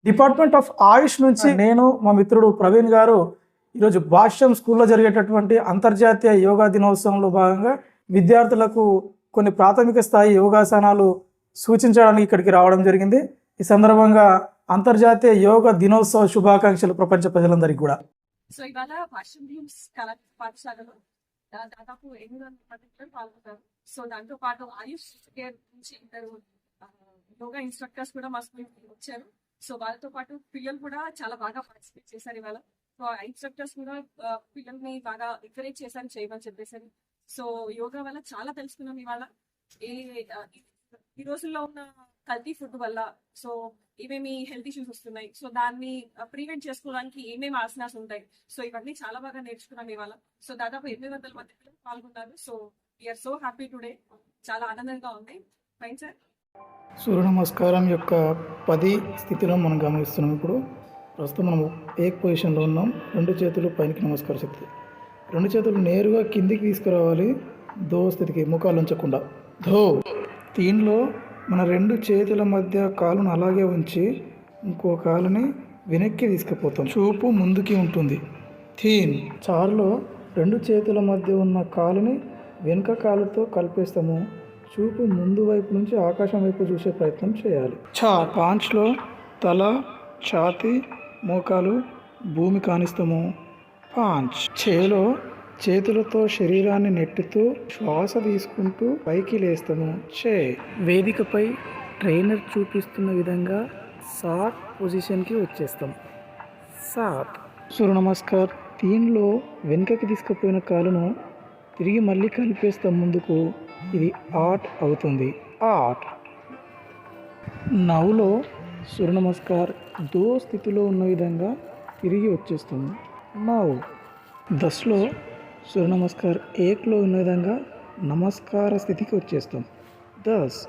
Department of ఆయుష్ నుంచి నేను మా మిత్రుడు ప్రవీణ్ గారు ఈరోజు భాష్యం స్కూల్లో జరిగేటటువంటి అంతర్జాతీయ యోగా దినోత్సవంలో భాగంగా విద్యార్థులకు కొన్ని ప్రాథమిక స్థాయి యోగాసనాలు సూచించడానికి ఇక్కడికి రావడం జరిగింది. ఈ సందర్భంగా అంతర్జాతీయ యోగా దినోత్సవ శుభాకాంక్షలు ప్రపంచ ప్రజలందరికీ కూడా. సో ఇవాళ భాష్యం భీమ్స్ కళా పాఠశాలలో దాదాపు 800 మంది పాల్గొన్నారు. సో దాంతో పాటు ఆయుష్ కేర్ నుంచి ఇద్దరు యోగా ఇన్స్ట్రక్టర్స్ కూడా మా స్కూల్ వచ్చారు. సో వాళ్ళతో పాటు పిల్లలు కూడా చాలా బాగా పార్టిసిపేట్ చేశారు ఇవాళ. సో ఇన్స్ట్రక్టర్స్ కూడా పిల్లల్ని బాగా ఎంకరేజ్ చేశారు చేయమని చెప్పేసి. సో యోగా వల్ల చాలా తెలుసుకున్నాం ఇవాళ. ఈ రోజుల్లో ఉన్న కల్తీ ఫుడ్ వల్ల సో ఏమేమి హెల్త్ ఇష్యూస్ వస్తున్నాయి, సో దాన్ని ప్రివెంట్ చేసుకోవడానికి ఏమేమి ఆసనాస్ ఉంటాయి, సో ఇవన్నీ చాలా బాగా నేర్చుకున్నాం ఇవాళ. సో దాదాపు 800 మంది పిల్లలు పాల్గొన్నారు. So we are so happy today, చాలా ఆనందంగా ఉంది. Fine sir. సూర్య నమస్కారం యొక్క 10 స్థితిలో మనం గమనిస్తున్నాం. ఇప్పుడు ప్రస్తుతం మనం ఏక్ పొజిషన్లో ఉన్నాం. 2 చేతులు పైకి నమస్కార స్థితి, 2 చేతులు నేరుగా కిందికి తీసుకురావాలి. దో స్థితికి ముఖాలు ఉంచకుండా. ధో. దీనిలో మన 2 చేతుల మధ్య కాలును అలాగే ఉంచి ఇంకో కాలుని వెనక్కి తీసుకుపోతాం. చూపు ముందుకి ఉంటుంది. థీన్. చారులో 2 చేతుల మధ్య ఉన్న కాలుని వెనుక కాలుతో కలిపేస్తాము. చూపు ముందు వైపు నుంచి ఆకాశం వైపు చూసే ప్రయత్నం చేయాలి. చా. పాంచ్లో తల, ఛాతి, మోకాలు భూమి కానిస్తాము. పాంచ్. చేలో చేతులతో శరీరాన్ని నెట్టుతూ శ్వాస తీసుకుంటూ పైకి లేస్తాము. చే. వేదికపై ట్రైనర్ చూపిస్తున్న విధంగా సాత్ పొజిషన్కి వచ్చేస్తాం. సాత్. సూర్య నమస్కార్. దీనిలో వెనుకకి తీసుకుపోయిన కాలును తిరిగి మళ్ళీ కలిపేస్తాం ముందుకు. ఇది ఆట్ అవుతుంది. ఆట్. నవ్వులో సూర్య నమస్కార్ దో స్థితిలో ఉన్న విధంగా తిరిగి వచ్చేస్తుంది. నవ్. దస్లో సూర్య నమస్కార్ ఏక్లో ఉన్న విధంగా నమస్కార స్థితికి వచ్చేస్తాం. దస్.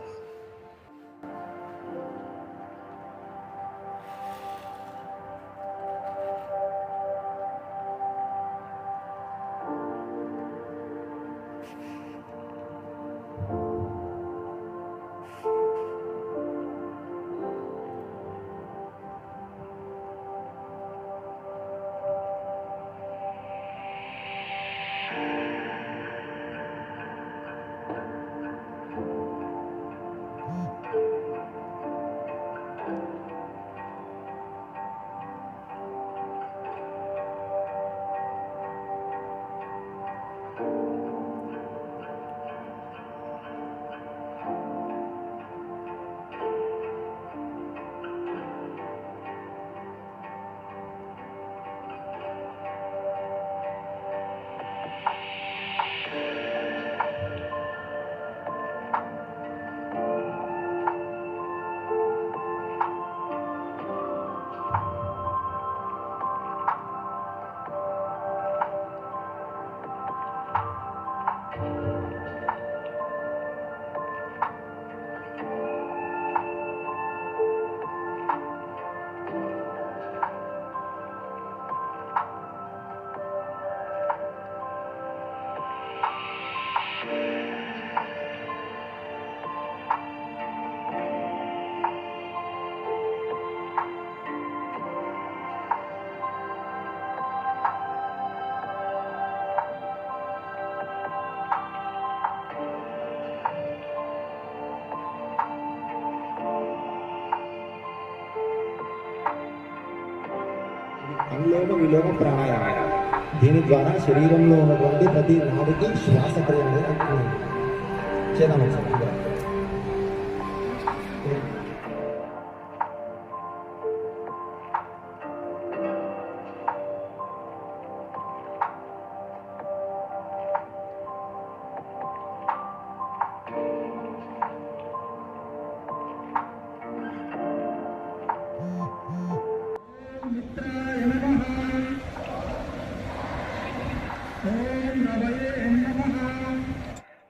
అనులోమ విలోమ ప్రాణాయామం. దీని ద్వారా శరీరంలో ఉన్నటువంటి ప్రతి నాడికి శ్వాసక్రియ అనేది చేద్దాం.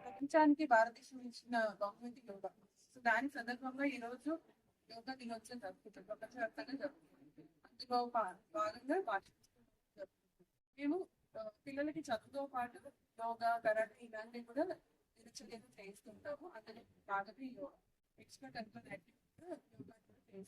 ప్రపంచానికి భారతదేశం ఇచ్చిన బహుమతి యోగా. సో దాని సందర్భంగా ఈ రోజు యోగా దినోత్సవం జరుపుకుంటాం, ప్రపంచవ్యాప్తంగా జరుపుకుంటాం. అందులో భాగంగా మేము పిల్లలకి చదువుతో పాటు యోగా, కరాటే ఇలాంటివి కూడా నిరుచర్యలు చేస్తుంటాము. అందులో భాగంగా yoga extra curricular activities yoga కూడా చేస్తాము.